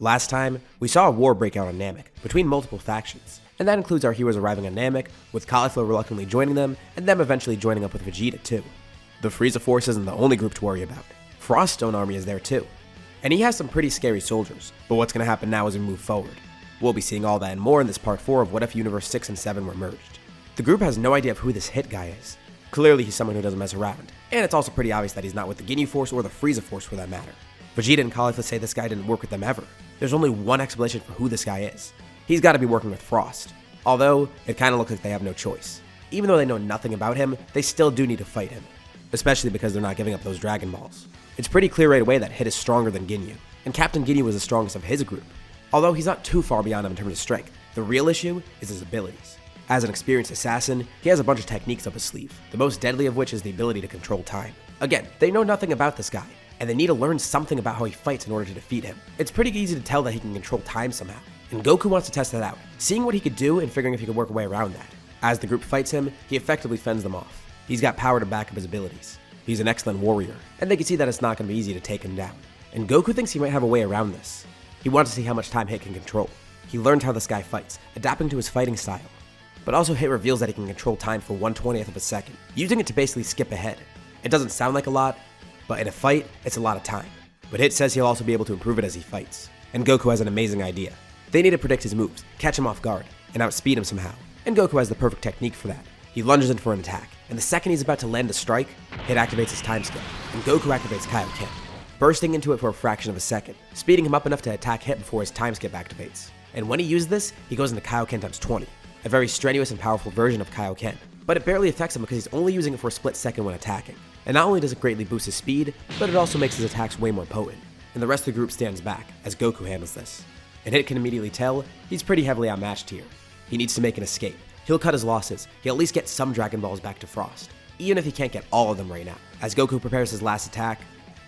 Last time, we saw a war break out on Namek between multiple factions, and that includes our heroes arriving on Namek, with Cauliflower reluctantly joining them, and them eventually joining up with Vegeta too. The Frieza force isn't the only group to worry about. Frost's own army is there too. And he has some pretty scary soldiers, but what's going to happen now as we move forward? We'll be seeing all that and more in this part 4 of What If Universe 6 and 7 were merged. The group has no idea of who this Hit guy is. Clearly he's someone who doesn't mess around, and it's also pretty obvious that he's not with the Ginyu Force or the Frieza Force for that matter. Vegeta and Cauliflower say this guy didn't work with them ever. There's only one explanation for who this guy is. He's got to be working with Frost. Although, it kind of looks like they have no choice. Even though they know nothing about him, they still do need to fight him. Especially because they're not giving up those Dragon Balls. It's pretty clear right away that Hit is stronger than Ginyu, and Captain Ginyu was the strongest of his group. Although he's not too far beyond him in terms of strength, the real issue is his abilities. As an experienced assassin, he has a bunch of techniques up his sleeve, the most deadly of which is the ability to control time. Again, they know nothing about this guy, and they need to learn something about how he fights in order to defeat him. It's pretty easy to tell that he can control time somehow, and Goku wants to test that out, seeing what he could do and figuring if he could work a way around that. As the group fights him, he effectively fends them off. He's got power to back up his abilities. He's an excellent warrior, and they can see that it's not going to be easy to take him down. And Goku thinks he might have a way around this. He wants to see how much time Hit can control. He learned how this guy fights, adapting to his fighting style. But also Hit reveals that he can control time for 1/20th of a second, using it to basically skip ahead. It doesn't sound like a lot, but in a fight, it's a lot of time. But Hit says he'll also be able to improve it as he fights. And Goku has an amazing idea. They need to predict his moves, catch him off guard, and outspeed him somehow. And Goku has the perfect technique for that. He lunges in for an attack, and the second he's about to land a strike, Hit activates his time skip, and Goku activates Kaioken, bursting into it for a fraction of a second, speeding him up enough to attack Hit before his time skip activates. And when he uses this, he goes into Kaioken times 20, a very strenuous and powerful version of Kaioken. But it barely affects him because he's only using it for a split second when attacking. And not only does it greatly boost his speed, but it also makes his attacks way more potent. And the rest of the group stands back, as Goku handles this. And Hit can immediately tell he's pretty heavily outmatched here. He needs to make an escape. He'll cut his losses. He'll at least get some Dragon Balls back to Frost, even if he can't get all of them right now. As Goku prepares his last attack,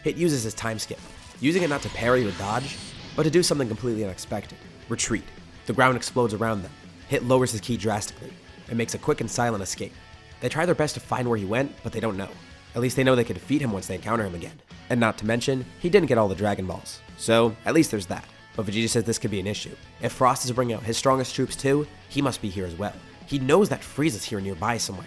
Hit uses his time skip, using it not to parry or dodge, but to do something completely unexpected. Retreat. The ground explodes around them. Hit lowers his ki drastically, and makes a quick and silent escape. They try their best to find where he went, but they don't know. At least they know they can defeat him once they encounter him again. And not to mention, he didn't get all the Dragon Balls. So, at least there's that. But Vegeta says this could be an issue. If Frost is bringing out his strongest troops too, he must be here as well. He knows that Frieza's here nearby somewhere,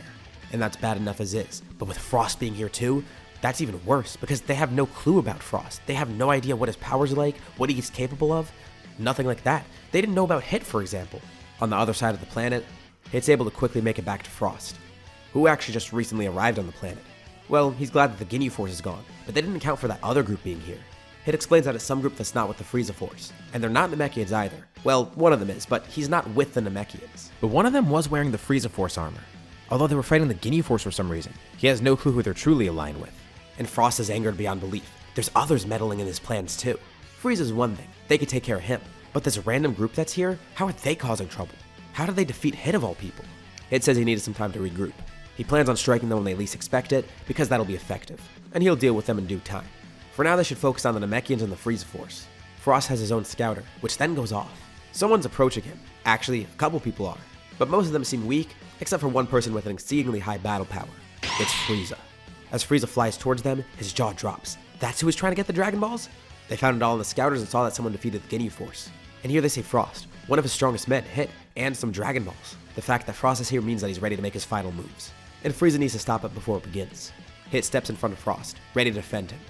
and that's bad enough as is. But with Frost being here too, that's even worse, because they have no clue about Frost. They have no idea what his powers are like, what he's capable of, nothing like that. They didn't know about Hit, for example. On the other side of the planet, Hit's able to quickly make it back to Frost, who actually just recently arrived on the planet. Well, he's glad that the Ginyu Force is gone, but they didn't account for that other group being here. Hit explains that it's some group that's not with the Frieza Force, and they're not Namekians either. Well, one of them is, but he's not with the Namekians. But one of them was wearing the Frieza Force armor, although they were fighting the Ginyu Force for some reason. He has no clue who they're truly aligned with. And Frost is angered beyond belief. There's others meddling in his plans too. Frieza's one thing, they could take care of him, but this random group that's here, how are they causing trouble? How did they defeat Hit of all people? Hit says he needed some time to regroup. He plans on striking them when they least expect it, because that'll be effective, and he'll deal with them in due time. For now, they should focus on the Namekians and the Frieza Force. Frost has his own scouter, which then goes off. Someone's approaching him. Actually, a couple people are, but most of them seem weak, except for one person with an exceedingly high battle power. It's Frieza. As Frieza flies towards them, his jaw drops. That's who was trying to get the Dragon Balls? They found it all in the scouters and saw that someone defeated the Ginyu Force. And here they say Frost, one of his strongest men, Hit, and some Dragon Balls. The fact that Frost is here means that he's ready to make his final moves. And Frieza needs to stop it before it begins. Hit steps in front of Frost, ready to defend him.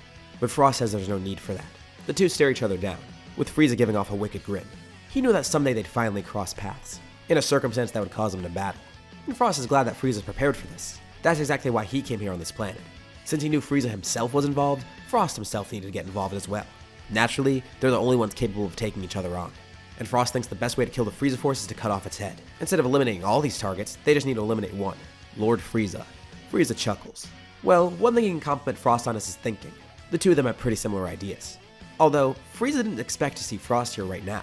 But Frost says there's no need for that. The two stare each other down, with Frieza giving off a wicked grin. He knew that someday they'd finally cross paths, in a circumstance that would cause them to battle. And Frost is glad that Frieza's prepared for this. That's exactly why he came here on this planet. Since he knew Frieza himself was involved, Frost himself needed to get involved as well. Naturally, they're the only ones capable of taking each other on. And Frost thinks the best way to kill the Frieza Force is to cut off its head. Instead of eliminating all these targets, they just need to eliminate one, Lord Frieza. Frieza chuckles. Well, one thing he can compliment Frost on is his thinking. The two of them have pretty similar ideas. Although, Frieza didn't expect to see Frost here right now.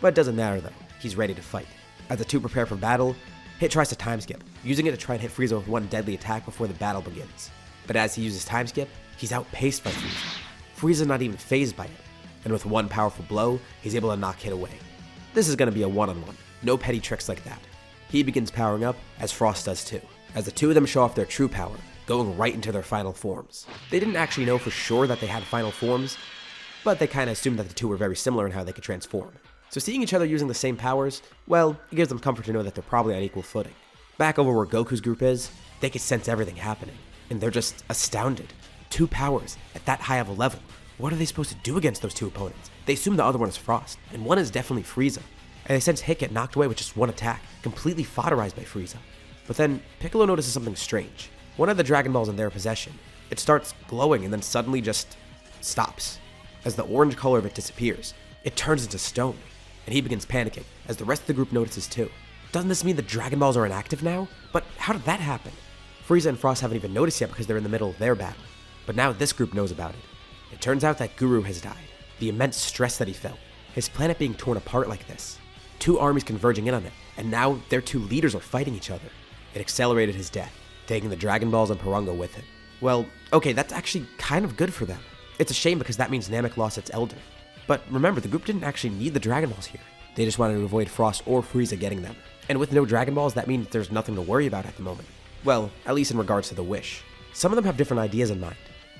But it doesn't matter though, he's ready to fight. As the two prepare for battle, Hit tries to time skip, using it to try and hit Frieza with one deadly attack before the battle begins. But as he uses time skip, he's outpaced by Frieza. Frieza's not even fazed by it, and with one powerful blow, he's able to knock Hit away. This is going to be a one-on-one, no petty tricks like that. He begins powering up, as Frost does too, as the two of them show off their true power, going right into their final forms. They didn't actually know for sure that they had final forms, but they kinda assumed that the two were very similar in how they could transform. So seeing each other using the same powers, well, it gives them comfort to know that they're probably on equal footing. Back over where Goku's group is, they can sense everything happening, and they're just astounded. 2 powers at that high of a level. What are they supposed to do against those 2 opponents? They assume the other one is Frost, and one is definitely Frieza. And they sense Hit get knocked away with just 1 attack, completely fodderized by Frieza. But then, Piccolo notices something strange. One of the Dragon Balls in their possession, it starts glowing and then suddenly just stops. As the orange color of it disappears, it turns into stone, and he begins panicking, as the rest of the group notices too. Doesn't this mean the Dragon Balls are inactive now? But how did that happen? Frieza and Frost haven't even noticed yet because they're in the middle of their battle. But now this group knows about it. It turns out that Guru has died. The immense stress that he felt. His planet being torn apart like this. 2 armies converging in on it, and now their 2 leaders are fighting each other. It accelerated his death, taking the Dragon Balls and Porunga with him. Well, okay, that's actually kind of good for them. It's a shame because that means Namek lost its Elder. But remember, the group didn't actually need the Dragon Balls here. They just wanted to avoid Frost or Frieza getting them. And with no Dragon Balls, that means there's nothing to worry about at the moment. Well, at least in regards to the wish. Some of them have different ideas in mind.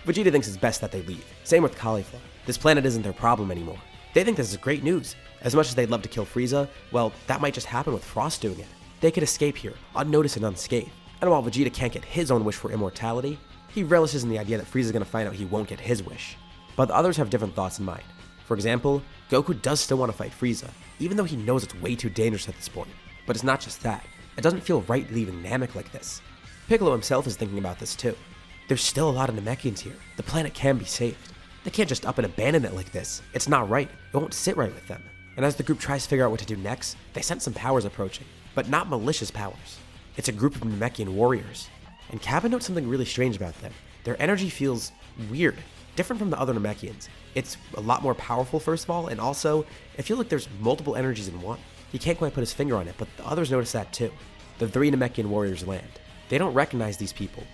Vegeta thinks it's best that they leave. Same with Cauliflower. This planet isn't their problem anymore. They think this is great news. As much as they'd love to kill Frieza, well, that might just happen with Frost doing it. They could escape here, unnoticed and unscathed. And while Vegeta can't get his own wish for immortality, he relishes in the idea that Frieza's gonna find out he won't get his wish. But the others have different thoughts in mind. For example, Goku does still want to fight Frieza, even though he knows it's way too dangerous at this point. But it's not just that. It doesn't feel right leaving Namek like this. Piccolo himself is thinking about this too. There's still a lot of Namekians here. The planet can be saved. They can't just up and abandon it like this. It's not right. It won't sit right with them. And as the group tries to figure out what to do next, they sense some powers approaching, but not malicious powers. It's a group of Namekian warriors. And Kappa notes something really strange about them. Their energy feels weird, different from the other Namekians. It's a lot more powerful, first of all, and also, I feel like there's multiple energies in one. He can't quite put his finger on it, but the others notice that too. The 3 Namekian warriors land. They don't recognize these people.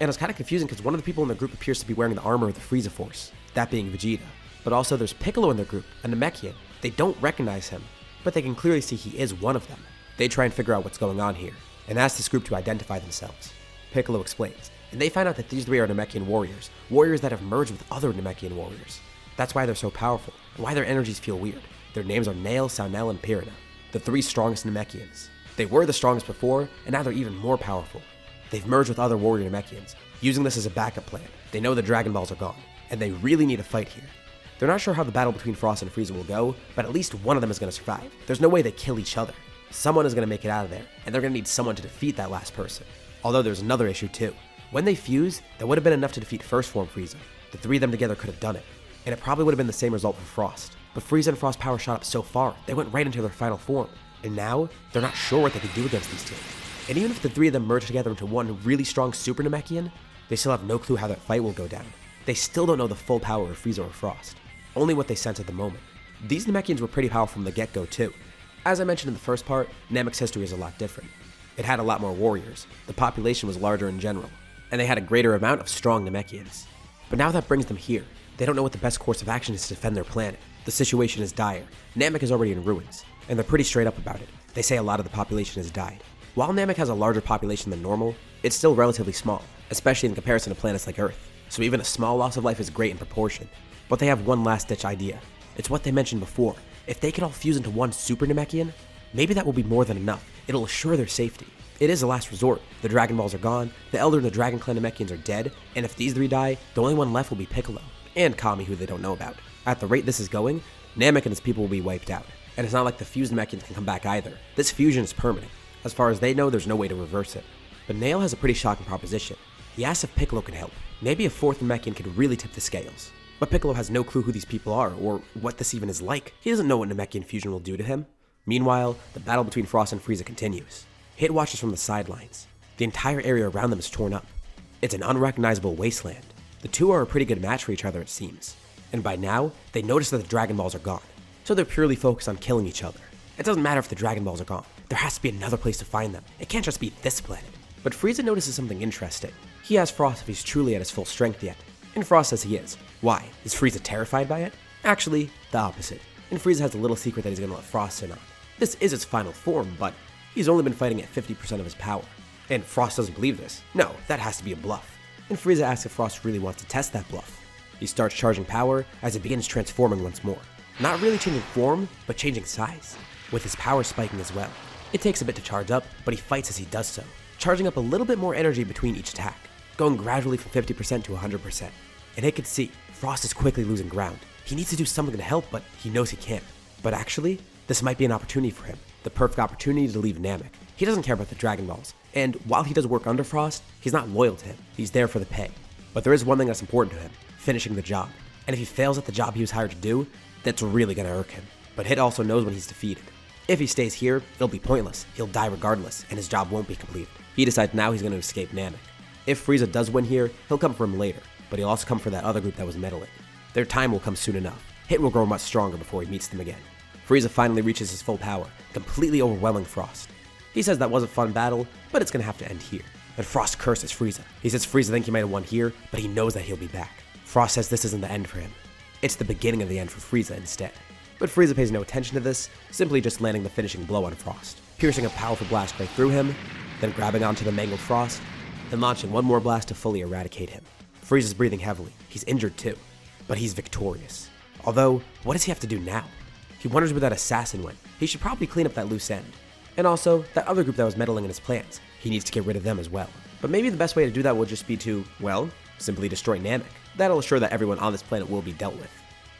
And it's kind of confusing because one of the people in the group appears to be wearing the armor of the Frieza Force, that being Vegeta. But also there's Piccolo in their group, a Namekian. They don't recognize him, but they can clearly see he is one of them. They try and figure out what's going on here, and ask this group to identify themselves. Piccolo explains, and they find out that these 3 are Namekian warriors, warriors that have merged with other Namekian warriors. That's why they're so powerful, and why their energies feel weird. Their names are Nail, Saunel, and Pirina, the 3 strongest Namekians. They were the strongest before, and now they're even more powerful. They've merged with other warrior Namekians, using this as a backup plan. They know the Dragon Balls are gone, and they really need a fight here. They're not sure how the battle between Frost and Frieza will go, but at least one of them is going to survive. There's no way they kill each other. Someone is going to make it out of there, and they're going to need someone to defeat that last person. Although there's another issue too. When they fuse, that would have been enough to defeat First Form Frieza. The 3 of them together could have done it, and it probably would have been the same result for Frost. But Frieza and Frost's power shot up so far, they went right into their final form, and now, they're not sure what they could do against these 2. And even if the 3 of them merge together into one really strong Super Namekian, they still have no clue how that fight will go down. They still don't know the full power of Frieza or Frost, only what they sense at the moment. These Namekians were pretty powerful from the get-go too. As I mentioned in the first part, Namek's history is a lot different. It had a lot more warriors, the population was larger in general, and they had a greater amount of strong Namekians. But now that brings them here. They don't know what the best course of action is to defend their planet. The situation is dire. Namek is already in ruins, and they're pretty straight up about it. They say a lot of the population has died. While Namek has a larger population than normal, it's still relatively small, especially in comparison to planets like Earth. So even a small loss of life is great in proportion. But they have one last-ditch idea. It's what they mentioned before. If they can all fuse into one Super Namekian, maybe that will be more than enough. It'll assure their safety. It is a last resort. The Dragon Balls are gone, the Elder and the Dragon Clan Namekians are dead, and if these 3 die, the only one left will be Piccolo, and Kami, who they don't know about. At the rate this is going, Namek and his people will be wiped out. And it's not like the fused Namekians can come back either. This fusion is permanent. As far as they know, there's no way to reverse it. But Nail has a pretty shocking proposition. He asks if Piccolo can help. Maybe a 4th Namekian could really tip the scales. But Piccolo has no clue who these people are, or what this even is like. He doesn't know what Namekian fusion will do to him. Meanwhile, the battle between Frost and Frieza continues. Hit watches from the sidelines. The entire area around them is torn up. It's an unrecognizable wasteland. The 2 are a pretty good match for each other, it seems. And by now, they notice that the Dragon Balls are gone. So they're purely focused on killing each other. It doesn't matter if the Dragon Balls are gone. There has to be another place to find them. It can't just be this planet. But Frieza notices something interesting. He asks Frost if he's truly at his full strength yet. And Frost says he is. Why? Is Frieza terrified by it? Actually, the opposite. And Frieza has a little secret that he's gonna let Frost in on. This is its final form, but he's only been fighting at 50% of his power. And Frost doesn't believe this. No, that has to be a bluff. And Frieza asks if Frost really wants to test that bluff. He starts charging power as it begins transforming once more. Not really changing form, but changing size, with his power spiking as well. It takes a bit to charge up, but he fights as he does so, charging up a little bit more energy between each attack, going gradually from 50% to 100%. And it could see, Frost is quickly losing ground. He needs to do something to help, but he knows he can't. But actually, this might be an opportunity for him, the perfect opportunity to leave Namek. He doesn't care about the Dragon Balls, and while he does work under Frost, he's not loyal to him. He's there for the pay. But there is one thing that's important to him, finishing the job. And if he fails at the job he was hired to do, that's really gonna irk him. But Hit also knows when he's defeated. If he stays here, it'll be pointless. He'll die regardless, and his job won't be completed. He decides now he's gonna escape Namek. If Frieza does win here, he'll come for him later, but he'll also come for that other group that was meddling. Their time will come soon enough. Hit will grow much stronger before he meets them again. Frieza finally reaches his full power, completely overwhelming Frost. He says that was a fun battle, but it's gonna have to end here. And Frost curses Frieza. He says Frieza thinks he might have won here, but he knows that he'll be back. Frost says this isn't the end for him. It's the beginning of the end for Frieza instead. But Frieza pays no attention to this, simply just landing the finishing blow on Frost, piercing a powerful blast right through him, then grabbing onto the mangled Frost, and launching one more blast to fully eradicate him. Frieza's breathing heavily. He's injured too, but he's victorious. Although, what does he have to do now? He wonders where that assassin went. He should probably clean up that loose end. And also, that other group that was meddling in his plans. He needs to get rid of them as well. But maybe the best way to do that would just be to, well, simply destroy Namek. That'll assure that everyone on this planet will be dealt with.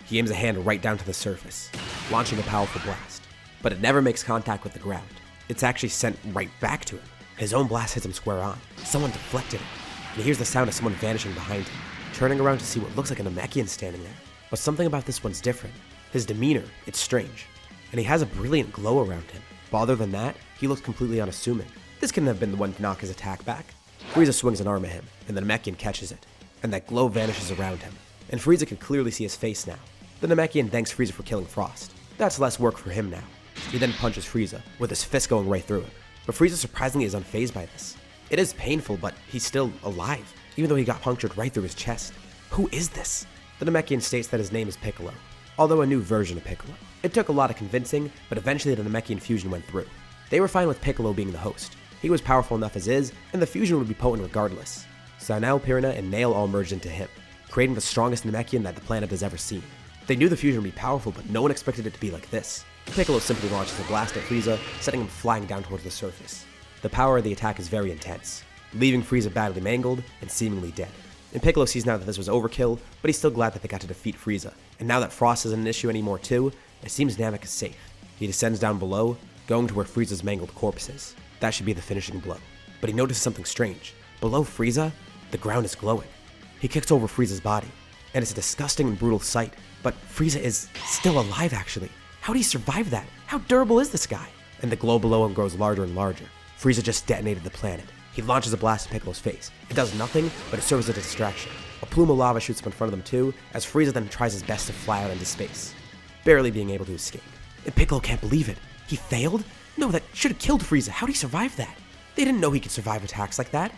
He aims a hand right down to the surface, launching a powerful blast. But it never makes contact with the ground. It's actually sent right back to him. His own blast hits him square on. Someone deflected it, and he hears the sound of someone vanishing behind him, turning around to see what looks like a Namekian standing there. But something about this one's different. His demeanor, it's strange. And he has a brilliant glow around him. But other than that, he looks completely unassuming. This couldn't have been the one to knock his attack back. Frieza swings an arm at him, and the Namekian catches it, and that glow vanishes around him. And Frieza can clearly see his face now. The Namekian thanks Frieza for killing Frost. That's less work for him now. He then punches Frieza, with his fist going right through him. But Frieza surprisingly is unfazed by this. It is painful, but he's still alive, even though he got punctured right through his chest. Who is this? The Namekian states that his name is Piccolo, although a new version of Piccolo. It took a lot of convincing, but eventually the Namekian fusion went through. They were fine with Piccolo being the host. He was powerful enough as is, and the fusion would be potent regardless. So now Piranha and Nail all merged into him, creating the strongest Namekian that the planet has ever seen. They knew the fusion would be powerful, but no one expected it to be like this. Piccolo simply launches a blast at Frieza, sending him flying down towards the surface. The power of the attack is very intense, leaving Frieza badly mangled and seemingly dead. And Piccolo sees now that this was overkill, but he's still glad that they got to defeat Frieza. And now that Frost isn't an issue anymore too, it seems Namek is safe. He descends down below, going to where Frieza's mangled corpse is. That should be the finishing blow. But he notices something strange. Below Frieza, the ground is glowing. He kicks over Frieza's body, and it's a disgusting and brutal sight, but Frieza is still alive actually. How did he survive that? How durable is this guy? And the glow below him grows larger and larger. Frieza just detonated the planet. He launches a blast in Piccolo's face. It does nothing, but it serves as a distraction. A plume of lava shoots up in front of them too, as Frieza then tries his best to fly out into space, barely being able to escape. And Piccolo can't believe it. He failed? No, that should have killed Frieza. How did he survive that? They didn't know he could survive attacks like that.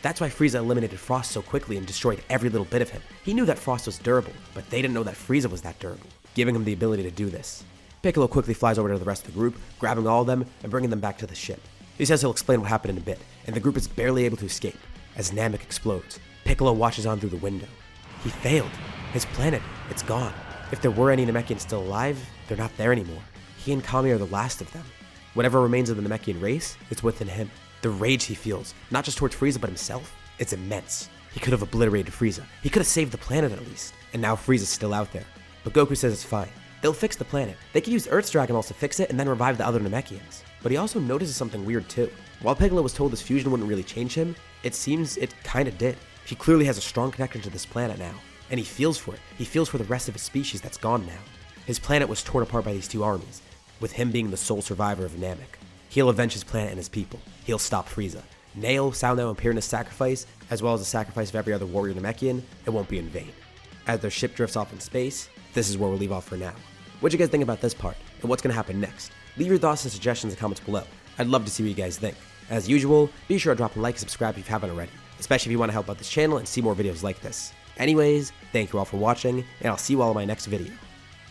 That's why Frieza eliminated Frost so quickly and destroyed every little bit of him. He knew that Frost was durable, but they didn't know that Frieza was that durable, giving him the ability to do this. Piccolo quickly flies over to the rest of the group, grabbing all of them and bringing them back to the ship. He says he'll explain what happened in a bit, and the group is barely able to escape. As Namek explodes, Piccolo watches on through the window. He failed. His planet, it's gone. If there were any Namekians still alive, they're not there anymore. He and Kami are the last of them. Whatever remains of the Namekian race, it's within him. The rage he feels, not just towards Frieza but himself, it's immense. He could have obliterated Frieza. He could have saved the planet at least. And now Frieza's still out there. But Goku says it's fine. They'll fix the planet. They can use Earth's Dragon Balls to fix it and then revive the other Namekians. But he also notices something weird too. While Piccolo was told this fusion wouldn't really change him, it seems it kinda did. He clearly has a strong connection to this planet now. And he feels for it. He feels for the rest of his species that's gone now. His planet was torn apart by these two armies, with him being the sole survivor of Namek. He'll avenge his planet and his people. He'll stop Frieza. Nail, Salno, and Piranha's sacrifice, as well as the sacrifice of every other warrior Namekian, it won't be in vain. As their ship drifts off in space, this is where we'll leave off for now. What do you guys think about this part, and what's going to happen next? Leave your thoughts and suggestions in the comments below. I'd love to see what you guys think. As usual, be sure to drop a like and subscribe if you haven't already, especially if you want to help out this channel and see more videos like this. Anyways, thank you all for watching, and I'll see you all in my next video.